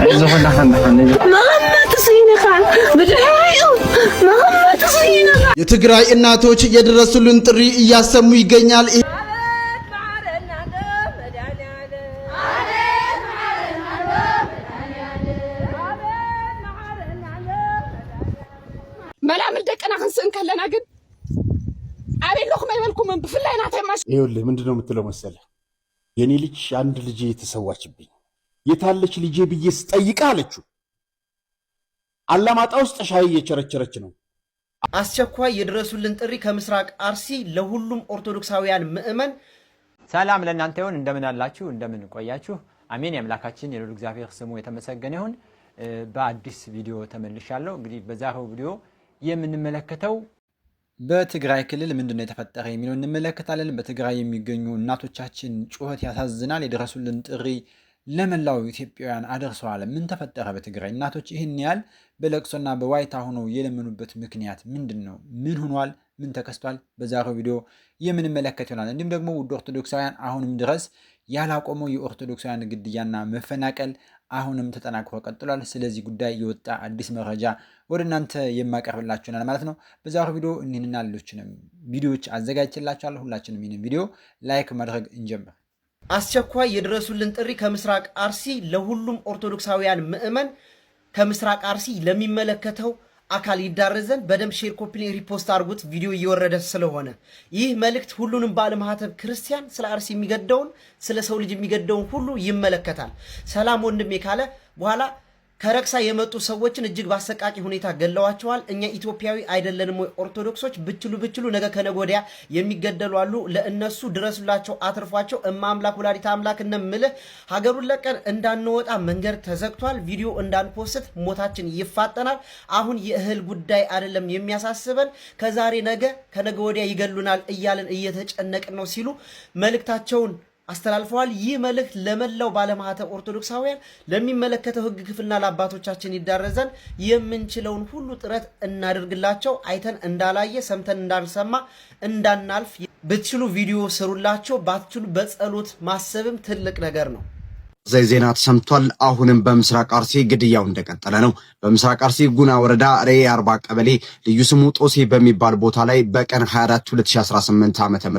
زخنا ما تصينك بدحيو ما تصينك የትግራይ እናቶች የደረሱልን ጥሪ እያሰሙ ይገኛል። ملام الدقنا خنسن كلنا ግን አቤሎኩም አይበልኩም በፍላይና ታይማሽ ይኸውልህ ምንድነው የምትለው መሰለህ የኔ ልጅ አንድ ልጅ የተሰዋችብኝ የታለች ልጅ ብዬ ስጠይቅ አለችው አላማጣ ውስጥ ሻይ እየቸረቸረች ነው። አስቸኳይ የድረሱልን ጥሪ ከምስራቅ አርሲ ለሁሉም ኦርቶዶክሳውያን ምእመን። ሰላም ለእናንተ ይሁን። እንደምን አላችሁ? እንደምን ቆያችሁ? አሜን። የአምላካችን የልዑል እግዚአብሔር ስሙ የተመሰገነ ይሁን። በአዲስ ቪዲዮ ተመልሻለሁ። እንግዲህ በዛሬው ቪዲዮ የምንመለከተው በትግራይ ክልል ምንድነው የተፈጠረ የሚለው እንመለከታለን። በትግራይ የሚገኙ እናቶቻችን ጩኸት ያሳዝናል። የደረሱልን ጥሪ ለመላው ኢትዮጵያውያን አደርሰዋል። ምን ተፈጠረ በትግራይ? እናቶች ይህን ያህል በለቅሶና በዋይታ ሆነው የለመኑበት ምክንያት ምንድነው? ምን ሆኗል? ምን ተከስቷል? በዛሬው ቪዲዮ የምንመለከት ይሆናል። እንዲሁም ደግሞ ውድ ኦርቶዶክሳውያን አሁንም ድረስ ያላቆመው የኦርቶዶክሳውያን ግድያና መፈናቀል አሁንም ተጠናክሮ ቀጥሏል። ስለዚህ ጉዳይ የወጣ አዲስ መረጃ ወደ እናንተ የማቀርብላችሁ ይሆናል ማለት ነው። በዛሬው ቪዲዮ እኒህንና ሌሎችንም ቪዲዮዎች አዘጋጅቼላችኋለሁ። ሁላችንም ይህንን ቪዲዮ ላይክ ማድረግ እንጀምር። አስቸኳይ የድረሱልን ጥሪ ከምስራቅ አርሲ ለሁሉም ኦርቶዶክሳውያን ምእመን ከምስራቅ አርሲ ለሚመለከተው አካል ይዳረዘን በደም ሼር ኮፒ ሪፖስት አድርጉት። ቪዲዮ እየወረደ ስለሆነ ይህ መልእክት ሁሉንም ባለማህተብ ክርስቲያን ስለ አርሲ የሚገደውን ስለ ሰው ልጅ የሚገደውን ሁሉ ይመለከታል። ሰላም ወንድሜ ካለ በኋላ ከረክሳ የመጡ ሰዎችን እጅግ ባሰቃቂ ሁኔታ ገለዋቸዋል። እኛ ኢትዮጵያዊ አይደለንም ወይ? ኦርቶዶክሶች ብችሉ ነገ ከነገ ወዲያ የሚገደሉ አሉ። ለእነሱ ድረሱላቸው፣ አትርፏቸው። እማምላክ ወላዲተ አምላክ እነምልህ ሀገሩን ለቀን እንዳንወጣ መንገድ ተዘግቷል። ቪዲዮ እንዳንፖስት ሞታችን ይፋጠናል። አሁን የእህል ጉዳይ አይደለም የሚያሳስበን፣ ከዛሬ ነገ ከነገ ወዲያ ይገሉናል እያልን እየተጨነቅን ነው ሲሉ መልእክታቸውን አስተላልፈዋል። ይህ መልእክት ለመላው ባለማህተብ ኦርቶዶክሳውያን ለሚመለከተው ህግ ክፍልና ለአባቶቻችን ይዳረዘን የምንችለውን ሁሉ ጥረት እናደርግላቸው። አይተን እንዳላየ ሰምተን እንዳልሰማ እንዳናልፍ ብትችሉ ቪዲዮ ስሩላቸው፣ ባትችሉ በጸሎት ማሰብም ትልቅ ነገር ነው። ዜና ተሰምቷል። አሁንም በምስራቅ አርሲ ግድያው እንደቀጠለ ነው። በምስራቅ አርሲ ጉና ወረዳ ሬ 40 ቀበሌ ልዩ ስሙ ጦሴ በሚባል ቦታ ላይ በቀን 24 2018 ዓ.ም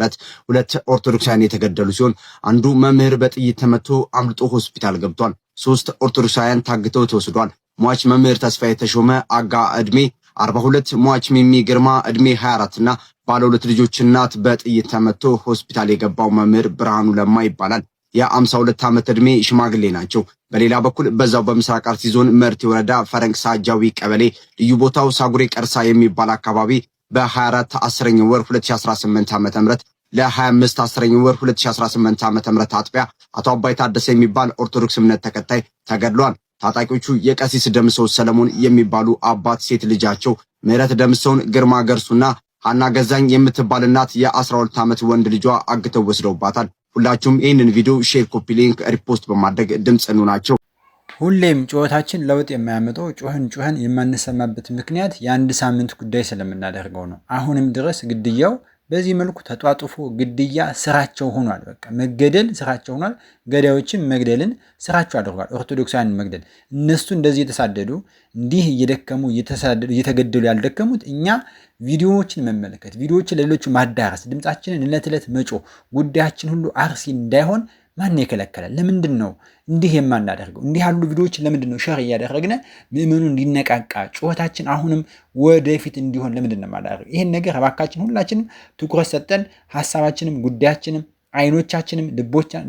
ሁለት ኦርቶዶክሳውያን የተገደሉ ሲሆን አንዱ መምህር በጥይት ተመቶ አምልጦ ሆስፒታል ገብቷል። 3 ኦርቶዶክሳውያን ታግተው ተወስዷል። ሟች መምህር ተስፋዬ ተሾመ አጋ ዕድሜ 42፣ ሟች ሚሚ ግርማ ዕድሜ 24 እና ባለ 2 ልጆች እናት በጥይት ተመቶ ሆስፒታል የገባው መምህር ብርሃኑ ለማ ይባላል። የ52 ዓመት ዕድሜ ሽማግሌ ናቸው። በሌላ በኩል በዛው በምስራቅ አርሲ ዞን መርቲ ወረዳ ፈረንክሳ ጃዊ ቀበሌ ልዩ ቦታው ሳጉሬ ቀርሳ የሚባል አካባቢ በ24 10ኛ ወር 2018 ዓ.ም ለ25 10ኛ ወር 2018 ዓ.ም አጥቢያ አቶ አባይ ታደሰ የሚባል ኦርቶዶክስ እምነት ተከታይ ተገድሏል። ታጣቂዎቹ የቀሲስ ደምሰው ሰለሞን የሚባሉ አባት ሴት ልጃቸው ምህረት ደምሰውን ግርማ ገርሱና ሐና ገዛኝ የምትባል እናት የ12 ዓመት ወንድ ልጇ አግተው ወስደውባታል። ሁላችሁም ይህንን ቪዲዮ ሼር ኮፒ ሊንክ ሪፖስት በማድረግ ድምጽ እንሆናቸው። ሁሌም ጩኸታችን ለውጥ የማያመጣው ጩኸን የማንሰማበት ምክንያት የአንድ ሳምንት ጉዳይ ስለምናደርገው ነው። አሁንም ድረስ ግድያው በዚህ መልኩ ተጧጥፎ ግድያ ስራቸው ሆኗል። በቃ መገደል ስራቸው ሆኗል። ገዳዮችን መግደልን ስራቸው አድርጓል። ኦርቶዶክሳውያን መግደል እነሱ እንደዚህ የተሳደዱ እንዲህ እየደከሙ እየተገደሉ ያልደከሙት እኛ ቪዲዮዎችን መመልከት፣ ቪዲዮዎችን ለሌሎች ማዳረስ፣ ድምጻችንን ዕለት ዕለት መጮህ፣ ጉዳያችን ሁሉ አርሲ እንዳይሆን ማን የከለከለ? ለምንድን ነው እንዲህ የማናደርገው? እንዲህ ያሉ ቪዲዮዎች ለምንድን ነው ሼር እያደረግን ምእመኑ እንዲነቃቃ ጩኸታችን አሁንም ወደፊት እንዲሆን ለምንድን ነው ማዳረግ? ይሄን ነገር እባካችን ሁላችንም ትኩረት ሰጠን ሐሳባችንም ጉዳያችንም አይኖቻችንም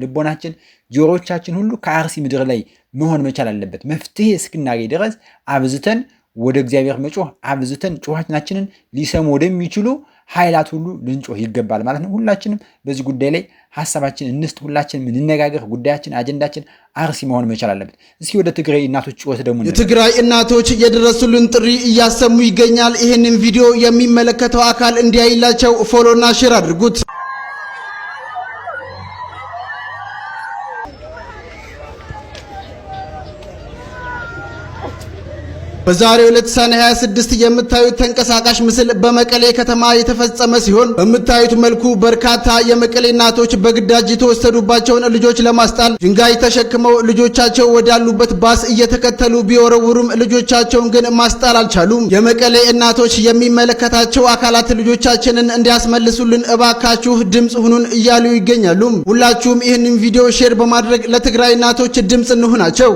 ልቦናችን ጆሮቻችን ሁሉ ከአርሲ ምድር ላይ መሆን መቻል አለበት። መፍትሄ እስክናገኝ ድረስ አብዝተን ወደ እግዚአብሔር መጮህ አብዝተን ጩኸታችንን ሊሰሙ ወደሚችሉ ኃይላት ሁሉ ልንጮህ ይገባል ማለት ነው። ሁላችንም በዚህ ጉዳይ ላይ ሐሳባችን እንስጥ፣ ሁላችንም እንነጋገር። ጉዳያችን አጀንዳችን አርሲ መሆን መቻል አለበት። እስኪ ወደ ትግራይ እናቶች ጩኸት ደግሞ የትግራይ እናቶች የደረሱልን ጥሪ እያሰሙ ይገኛል። ይህንን ቪዲዮ የሚመለከተው አካል እንዲያይላቸው ፎሎና ሼር አድርጉት። በዛሬው ዕለት ሰኔ 26 የምታዩት ተንቀሳቃሽ ምስል በመቀሌ ከተማ የተፈጸመ ሲሆን በምታዩት መልኩ በርካታ የመቀሌ እናቶች በግዳጅ የተወሰዱባቸውን ልጆች ለማስጣል ድንጋይ ተሸክመው ልጆቻቸው ወዳሉበት ባስ እየተከተሉ ቢወረውሩም ልጆቻቸውን ግን ማስጣል አልቻሉም። የመቀሌ እናቶች የሚመለከታቸው አካላት ልጆቻችንን እንዲያስመልሱልን እባካችሁ ድምጽ ሁኑን እያሉ ይገኛሉ። ሁላችሁም ይህንን ቪዲዮ ሼር በማድረግ ለትግራይ እናቶች ድምጽ እንሁናቸው።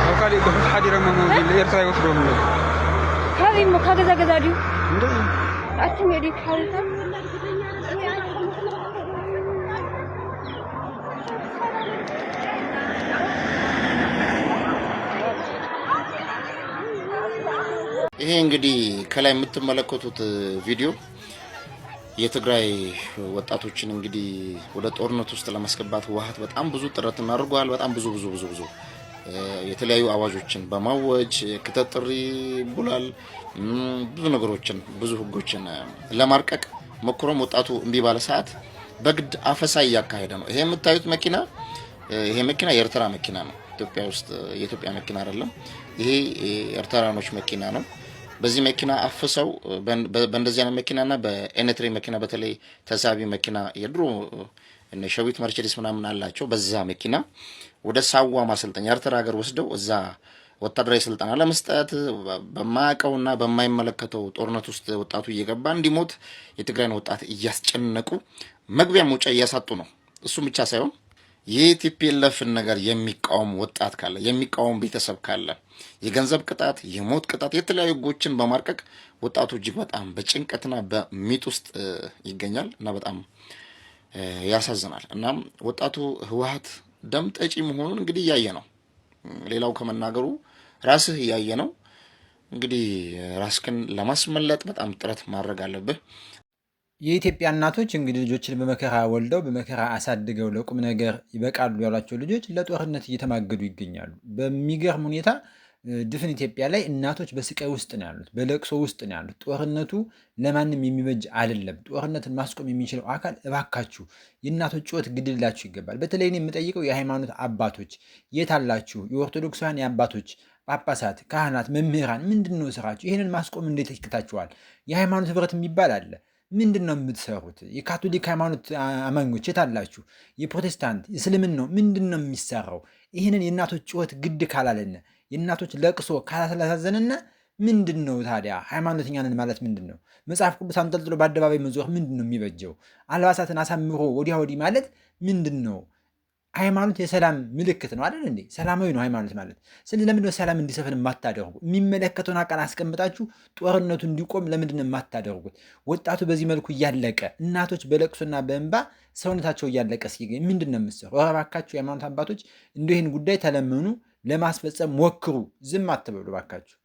Hakali بس حد يرمى موجود يرتاح يوصلون له هذه مكاجزة جزاريو أتم يديك حالته ይሄ እንግዲህ ከላይ የምትመለከቱት ቪዲዮ የትግራይ ወጣቶችን እንግዲህ ወደ ጦርነት ውስጥ ለማስገባት ህወሓት በጣም ብዙ ጥረት አድርጓል። በጣም ብዙ የተለያዩ አዋጆችን በማወጅ ክትትሪ ብሏል። ብዙ ነገሮችን ብዙ ህጎችን ለማርቀቅ ሞክሮም ወጣቱ እምቢ ባለ ሰዓት በግድ አፈሳ እያካሄደ ነው። ይሄ የምታዩት መኪና የኤርትራ መኪና ነው። ኢትዮጵያ ውስጥ የኢትዮጵያ መኪና አይደለም። ይሄ የኤርትራኖች መኪና ነው። በዚህ መኪና አፍሰው በእንደዚህ አይነት መኪናና በኤኔትሪ መኪና በተለይ ተሳቢ መኪና የድሮ እነ ሸዊት መርቸዲስ ምናምን አላቸው። በዛ መኪና ወደ ሳዋ ማሰልጠኛ ኤርትራ ሀገር ወስደው እዛ ወታደራዊ ስልጠና ለመስጠት በማያውቀውና በማይመለከተው ጦርነት ውስጥ ወጣቱ እየገባ እንዲሞት የትግራይን ወጣት እያስጨነቁ መግቢያ መውጫ እያሳጡ ነው። እሱ ብቻ ሳይሆን የቲፒኤልኤፍን ነገር የሚቃወም ወጣት ካለ የሚቃወም ቤተሰብ ካለ የገንዘብ ቅጣት፣ የሞት ቅጣት፣ የተለያዩ ህጎችን በማርቀቅ ወጣቱ እጅግ በጣም በጭንቀትና በሚጥ ውስጥ ይገኛል እና በጣም ያሳዝናል። እና ወጣቱ ህወሓት ደም ጠጪ መሆኑን እንግዲህ እያየ ነው። ሌላው ከመናገሩ ራስህ እያየ ነው። እንግዲህ ራስህን ለማስመለጥ በጣም ጥረት ማድረግ አለብህ። የኢትዮጵያ እናቶች እንግዲህ ልጆችን በመከራ ወልደው በመከራ አሳድገው ለቁም ነገር ይበቃሉ ያሏቸው ልጆች ለጦርነት እየተማገዱ ይገኛሉ። በሚገርም ሁኔታ ድፍን ኢትዮጵያ ላይ እናቶች በስቃይ ውስጥ ነው ያሉት፣ በለቅሶ ውስጥ ነው ያሉት። ጦርነቱ ለማንም የሚበጅ አይደለም። ጦርነትን ማስቆም የሚችለው አካል እባካችሁ የእናቶች ጩኸት ግድላችሁ ይገባል። በተለይ እኔ የምጠይቀው የሃይማኖት አባቶች የት አላችሁ? የኦርቶዶክሳውያን የአባቶች ጳጳሳት፣ ካህናት፣ መምህራን ምንድን ነው ስራችሁ? ይህንን ማስቆም እንዴት ይከታችኋል? የሃይማኖት ህብረት የሚባል አለ። ምንድን ነው የምትሰሩት? የካቶሊክ ሃይማኖት አማኞች የት አላችሁ? የፕሮቴስታንት እስልምናው ምንድን ነው የሚሰራው? ይህንን የእናቶች ጩኸት ግድ ካላለነ የእናቶች ለቅሶ ካላሳዘነና ምንድን ነው ታዲያ ሃይማኖተኛ ነን ማለት ምንድን ነው? መጽሐፍ ቅዱስ አንጠልጥሎ በአደባባይ መዞር ምንድን ነው የሚበጀው? አልባሳትን አሳምሮ ወዲያ ወዲህ ማለት ምንድን ነው? ሃይማኖት የሰላም ምልክት ነው አይደል እንዴ? ሰላማዊ ነው ሃይማኖት ማለት። ስለዚህ ለምንድን ነው ሰላም እንዲሰፍን የማታደርጉ? የሚመለከተውን አካል አስቀምጣችሁ ጦርነቱ እንዲቆም ለምንድን ነው የማታደርጉት? ወጣቱ በዚህ መልኩ እያለቀ፣ እናቶች በለቅሶና በእንባ ሰውነታቸው እያለቀ ሲገኝ ምንድን ነው የምትሰሩ? እባካችሁ የሃይማኖት አባቶች እንዲሁ ይህን ጉዳይ ተለመኑ፣ ለማስፈጸም ሞክሩ። ዝም አትበሉ እባካችሁ።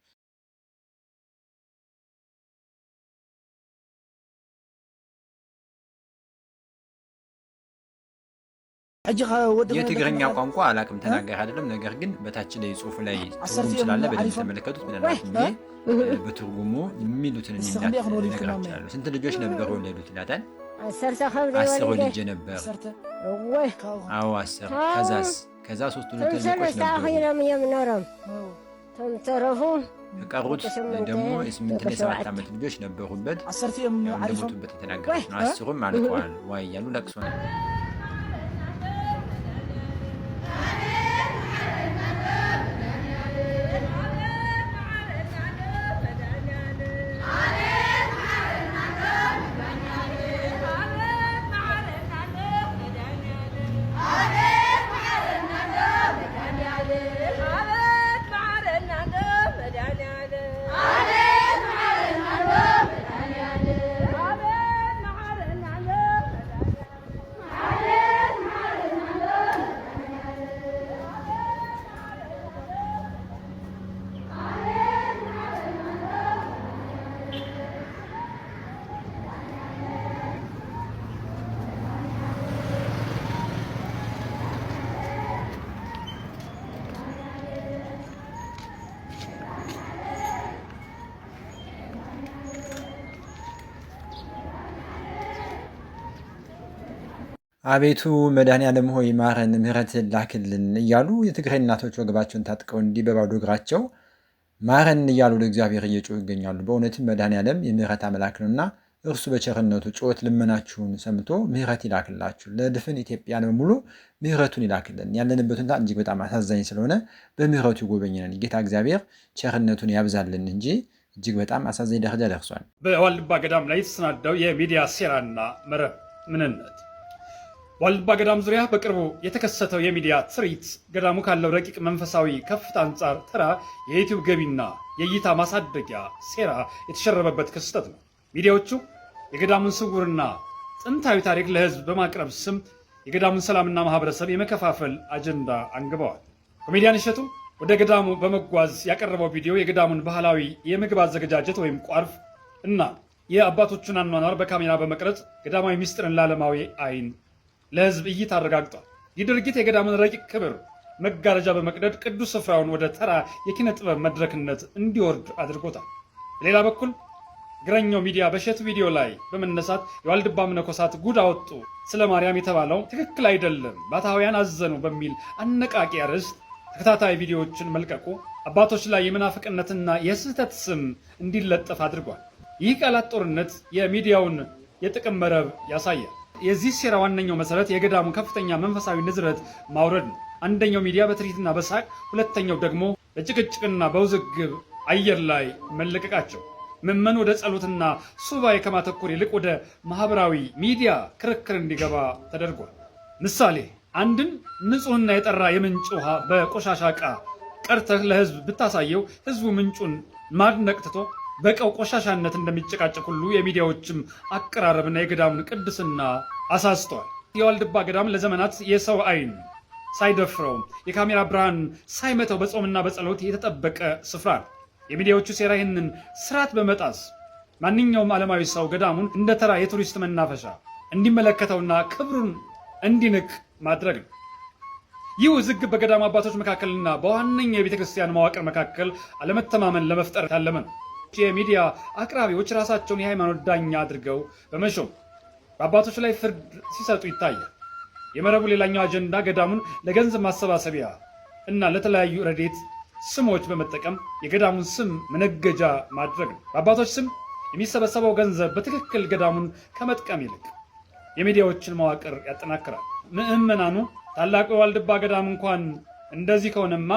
የትግርኛ ቋንቋ አላቅም ተናጋሪ አይደለም። ነገር ግን በታች ላይ ጽሁፍ ላይ ትርጉም ስላለ በደንብ ተመለከቱት። ምናልባት እንዴ በትርጉሙ የሚሉትን እነግራችኋለሁ። ስንት ልጆች ነበሩ ወለዱት ይላታል። 10 ልጅ ነበር። አዎ 10። ከዛ 3 ልጆች ነበሩ። የቀሩት ደግሞ የ8 የ7 ዓመት ልጆች ነበሩበት። እንደሞቱበት የተናገረች ነው። 10ም አልቀዋል። ዋይ እያሉ ለቅሶ ነበር። አቤቱ መድኃኔዓለም ሆይ ማረን፣ ምህረትን ላክልን እያሉ የትግራይ እናቶች ወገባቸውን ታጥቀው እንዲህ በባዶ እግራቸው ማረን እያሉ ለእግዚአብሔር እየጮሁ ይገኛሉ። በእውነትም መድኃኔዓለም የምህረት አምላክ ነውና እርሱ በቸርነቱ ጩኸት ልመናችሁን ሰምቶ ምህረት ይላክላችሁ። ለድፍን ኢትዮጵያን በሙሉ ምህረቱን ይላክልን። ያለንበት ሁኔታ እጅግ በጣም አሳዛኝ ስለሆነ በምህረቱ ይጎበኘን። ጌታ እግዚአብሔር ቸርነቱን ያብዛልን እንጂ እጅግ በጣም አሳዛኝ ደረጃ ደርሷል። በዋልድባ ገዳም ላይ የተሰናዳው የሚዲያ ሴራና መረብ ምንነት። ዋልድባ ገዳም ዙሪያ በቅርቡ የተከሰተው የሚዲያ ትርኢት ገዳሙ ካለው ረቂቅ መንፈሳዊ ከፍታ አንጻር ተራ የዩቲዩብ ገቢና የእይታ ማሳደጊያ ሴራ የተሸረበበት ክስተት ነው። ሚዲያዎቹ የገዳሙን ስውርና ጥንታዊ ታሪክ ለሕዝብ በማቅረብ ስም የገዳሙን ሰላምና ማህበረሰብ የመከፋፈል አጀንዳ አንግበዋል። ኮሜዲያን እሸቱ ወደ ገዳሙ በመጓዝ ያቀረበው ቪዲዮ የገዳሙን ባህላዊ የምግብ አዘገጃጀት ወይም ቋርፍ እና የአባቶቹን አኗኗር በካሜራ በመቅረጽ ገዳማዊ ምስጢርን ለዓለማዊ አይን ለሕዝብ እይታ አረጋግጧል። ይህ ድርጊት የገዳሙን ረቂቅ ክብር መጋረጃ በመቅደድ ቅዱስ ስፍራውን ወደ ተራ የኪነ ጥበብ መድረክነት እንዲወርድ አድርጎታል። በሌላ በኩል እግረኛው ሚዲያ በእሸቱ ቪዲዮ ላይ በመነሳት የዋልድባ መነኮሳት ጉድ አወጡ፣ ስለ ማርያም የተባለው ትክክል አይደለም፣ ባታውያን አዘኑ በሚል አነቃቂ አርዕስት ተከታታይ ቪዲዮዎችን መልቀቁ አባቶች ላይ የመናፍቅነትና የስህተት ስም እንዲለጠፍ አድርጓል። ይህ ቃላት ጦርነት የሚዲያውን የጥቅም መረብ ያሳያል። የዚህ ሴራ ዋነኛው መሰረት የገዳሙ ከፍተኛ መንፈሳዊ ንዝረት ማውረድ ነው። አንደኛው ሚዲያ በትርኢትና በሳቅ፣ ሁለተኛው ደግሞ በጭቅጭቅና በውዝግብ አየር ላይ መለቀቃቸው ምዕመኑ ወደ ጸሎትና ሱባኤ ከማተኮር ይልቅ ወደ ማህበራዊ ሚዲያ ክርክር እንዲገባ ተደርጓል። ምሳሌ፣ አንድን ንጹሕና የጠራ የምንጭ ውሃ በቆሻሻ ዕቃ ቀርተህ ለህዝብ ብታሳየው ህዝቡ ምንጩን ማድነቅ ትቶ በቀው ቆሻሻነት እንደሚጨቃጨቅ ሁሉ የሚዲያዎችም አቀራረብና የገዳሙን ቅድስና አሳስቷል። የዋልድባ ገዳም ለዘመናት የሰው አይን ሳይደፍረው የካሜራ ብርሃን ሳይመተው በጾምና በጸሎት የተጠበቀ ስፍራ ነው። የሚዲያዎቹ ሴራ ይህንን ስርዓት በመጣስ ማንኛውም ዓለማዊ ሰው ገዳሙን እንደ ተራ የቱሪስት መናፈሻ እንዲመለከተውና ክብሩን እንዲንቅ ማድረግ ነው። ይህ ውዝግብ በገዳሙ አባቶች መካከልና በዋነኛ የቤተ ክርስቲያን መዋቅር መካከል አለመተማመን ለመፍጠር ያለመ ነው። የሚዲያ አቅራቢዎች ራሳቸውን የሃይማኖት ዳኛ አድርገው በመሾም በአባቶች ላይ ፍርድ ሲሰጡ ይታያል። የመረቡ ሌላኛው አጀንዳ ገዳሙን ለገንዘብ ማሰባሰቢያ እና ለተለያዩ ረድኤት ስሞች በመጠቀም የገዳሙን ስም መነገጃ ማድረግ ነው። በአባቶች ስም የሚሰበሰበው ገንዘብ በትክክል ገዳሙን ከመጥቀም ይልቅ የሚዲያዎችን መዋቅር ያጠናክራል። ምዕመናኑ ታላቁ የዋልድባ ገዳም እንኳን እንደዚህ ከሆነማ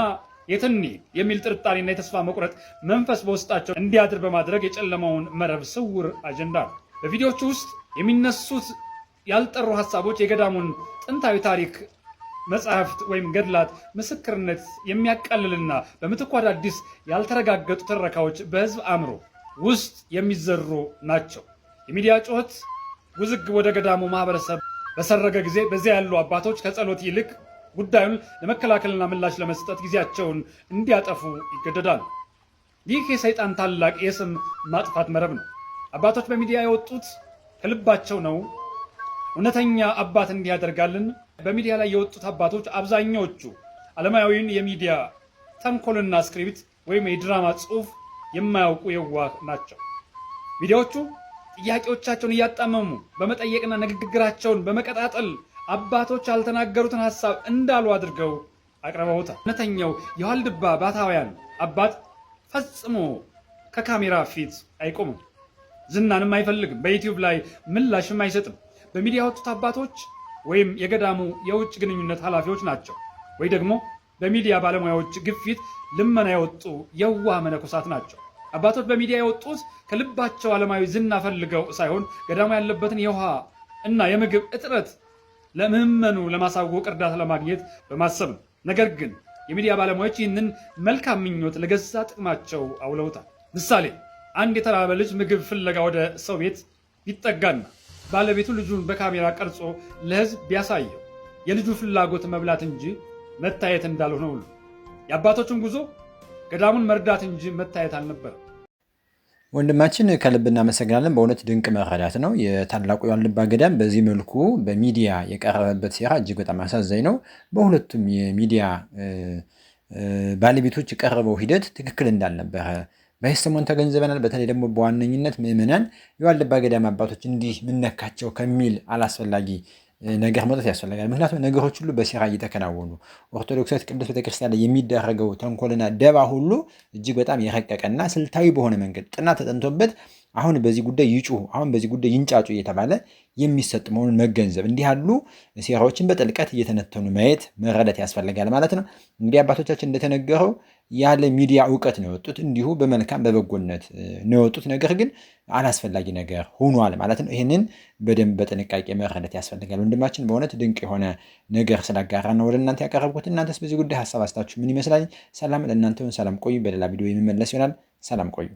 የትኒ የሚል ጥርጣሬና የተስፋ መቁረጥ መንፈስ በውስጣቸው እንዲያድር በማድረግ የጨለማውን መረብ ስውር አጀንዳ ነው። በቪዲዮዎቹ ውስጥ የሚነሱት ያልጠሩ ሀሳቦች የገዳሙን ጥንታዊ ታሪክ መጽሐፍት ወይም ገድላት ምስክርነት የሚያቃልልና በምትኩ አዳዲስ ያልተረጋገጡ ትረካዎች በሕዝብ አእምሮ ውስጥ የሚዘሩ ናቸው። የሚዲያ ጩኸት ውዝግብ ወደ ገዳሙ ማህበረሰብ በሰረገ ጊዜ በዚያ ያሉ አባቶች ከጸሎት ይልቅ ጉዳዩን ለመከላከልና ምላሽ ለመስጠት ጊዜያቸውን እንዲያጠፉ ይገደዳሉ። ይህ የሰይጣን ታላቅ የስም ማጥፋት መረብ ነው። አባቶች በሚዲያ የወጡት ከልባቸው ነው። እውነተኛ አባት እንዲህ ያደርጋልን? በሚዲያ ላይ የወጡት አባቶች አብዛኛዎቹ ዓለማዊውን የሚዲያ ተንኮልና ስክሪፕት ወይም የድራማ ጽሑፍ የማያውቁ የዋህ ናቸው። ሚዲያዎቹ ጥያቄዎቻቸውን እያጣመሙ በመጠየቅና ንግግራቸውን በመቀጣጠል አባቶች ያልተናገሩትን ሐሳብ እንዳሉ አድርገው አቅርበውታል። እውነተኛው የዋልድባ ባታውያን አባት ፈጽሞ ከካሜራ ፊት አይቆምም። ዝናንም አይፈልግም። በዩቲዩብ ላይ ምላሽም አይሰጥም። በሚዲያ የወጡት አባቶች ወይም የገዳሙ የውጭ ግንኙነት ኃላፊዎች ናቸው፣ ወይ ደግሞ በሚዲያ ባለሙያዎች ግፊት ልመና የወጡ የዋህ መነኮሳት ናቸው። አባቶች በሚዲያ የወጡት ከልባቸው ዓለማዊ ዝና ፈልገው ሳይሆን ገዳሙ ያለበትን የውሃ እና የምግብ እጥረት ለምዕመኑ ለማሳወቅ እርዳታ ለማግኘት በማሰብ ነው። ነገር ግን የሚዲያ ባለሙያዎች ይህንን መልካም ምኞት ለገዛ ጥቅማቸው አውለውታል። ምሳሌ አንድ የተራበ ልጅ ምግብ ፍለጋ ወደ ሰው ቤት ቢጠጋና ባለቤቱ ልጁን በካሜራ ቀርጾ ለህዝብ ቢያሳየው የልጁ ፍላጎት መብላት እንጂ መታየት እንዳልሆነ ሁሉ የአባቶቹን ጉዞ ገዳሙን መርዳት እንጂ መታየት አልነበረም። ወንድማችን ከልብ እናመሰግናለን። በእውነት ድንቅ መረዳት ነው። የታላቁ የዋልድባ ገዳም በዚህ መልኩ በሚዲያ የቀረበበት ሴራ እጅግ በጣም አሳዛኝ ነው። በሁለቱም የሚዲያ ባለቤቶች የቀረበው ሂደት ትክክል እንዳልነበረ በሰሞን ተገንዘበናል። በተለይ ደግሞ በዋነኝነት ምዕመናን የዋልድባ ገዳም አባቶች እንዲህ ምነካቸው ከሚል አላስፈላጊ ነገር መውጣት ያስፈልጋል። ምክንያቱም ነገሮች ሁሉ በሴራ እየተከናወኑ ኦርቶዶክሳዊት ቅዱስ ቤተክርስቲያን ላይ የሚደረገው ተንኮልና ደባ ሁሉ እጅግ በጣም የረቀቀና ስልታዊ በሆነ መንገድ ጥናት ተጠንቶበት አሁን በዚህ ጉዳይ ይጩሁ፣ አሁን በዚህ ጉዳይ ይንጫጩ እየተባለ የሚሰጥ መሆኑን መገንዘብ፣ እንዲህ ያሉ ሴራዎችን በጥልቀት እየተነተኑ ማየት መረዳት ያስፈልጋል ማለት ነው። እንግዲህ አባቶቻችን እንደተነገረው ያለ ሚዲያ እውቀት ነው የወጡት፣ እንዲሁ በመልካም በበጎነት ነው የወጡት። ነገር ግን አላስፈላጊ ነገር ሆኗል ማለት ነው። ይህንን በደንብ በጥንቃቄ መረዳት ያስፈልጋል። ወንድማችን በእውነት ድንቅ የሆነ ነገር ስላጋራ ነው ወደ እናንተ ያቀረብኩት። እናንተስ በዚህ ጉዳይ ሀሳብ አስታችሁ ምን ይመስላል? ሰላም ለእናንተ ይሁን። ሰላም ቆዩ። በሌላ ቪዲዮ የሚመለስ ይሆናል። ሰላም ቆዩ።